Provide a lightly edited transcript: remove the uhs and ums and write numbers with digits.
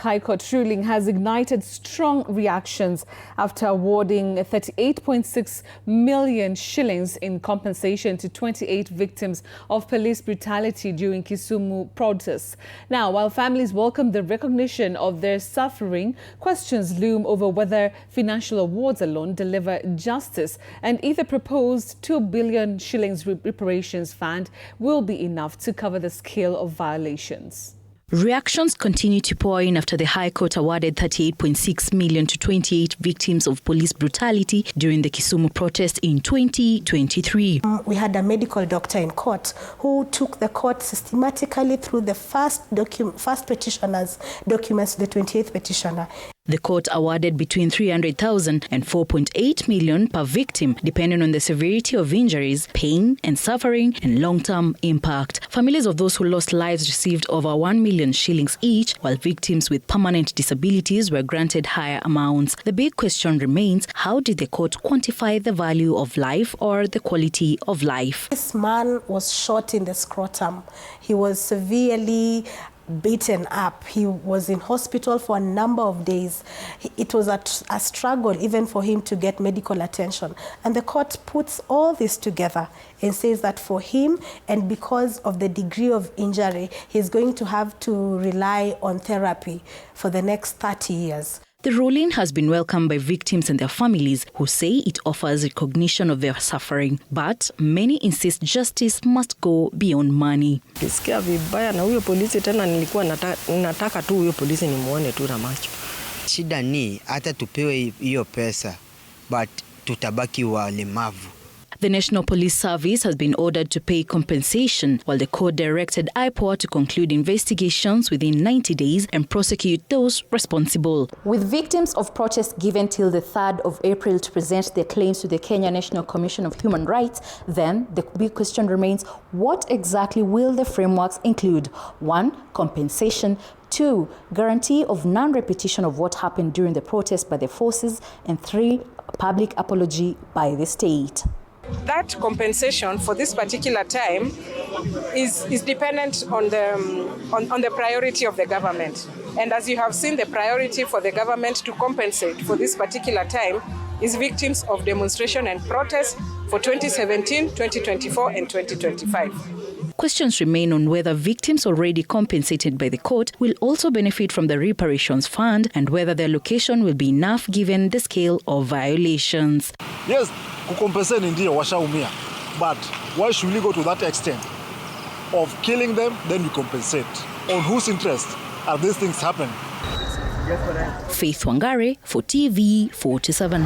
High Court ruling has ignited strong reactions after awarding 38.6 million shillings in compensation to 28 victims of police brutality during Kisumu protests. Now, while families welcome the recognition of their suffering, questions loom over whether financial awards alone deliver justice and if the proposed 2 billion shillings reparations fund will be enough to cover the scale of violations. Reactions continue to pour in after the High Court awarded 38.6 million to 28 victims of police brutality during the Kisumu protest in 2023. We had a medical doctor in court who took the court systematically through the first petitioner's documents, the 28th petitioner. The court awarded between 300,000 and 4.8 million per victim, depending on the severity of injuries, pain and suffering, and long-term impact. Families of those who lost lives received over 1 million shillings each, while victims with permanent disabilities were granted higher amounts. The big question remains, how did the court quantify the value of life or the quality of life? This man was shot in the scrotum. He was severely beaten up. He was in hospital for a number of days. It was a struggle even for him to get medical attention. And the court puts all this together and says that for him, and because of the degree of injury, he's going to have to rely on therapy for the next 30 years. The ruling has been welcomed by victims and their families, who say it offers recognition of their suffering. But many insist justice must go beyond money. Kisikia vibaya na huyo polisi tena, nilikuwa nataka tu huyo polisi nimuone tu na macho. Shida ni hata tupewe hiyo pesa, but tutabaki walemavu. The National Police Service has been ordered to pay compensation, while the court directed IPOA to conclude investigations within 90 days and prosecute those responsible. With victims of protests given till the 3rd of April to present their claims to the Kenya National Commission of Human Rights, then the big question remains, what exactly will the frameworks include? 1. Compensation. 2. Guarantee of non-repetition of what happened during the protest by the forces. And 3. Public apology by the state. That compensation for this particular time is dependent on the priority of the government. And as you have seen, the priority for the government to compensate for this particular time is victims of demonstration and protest for 2017, 2024, and 2025. Questions remain on whether victims already compensated by the court will also benefit from the reparations fund and whether their allocation will be enough given the scale of violations. Yes, kukompensate ndio washaumia, but why should we go to that extent of killing them, then we compensate? On whose interest are these things happening? Faith Wangare for TV 47.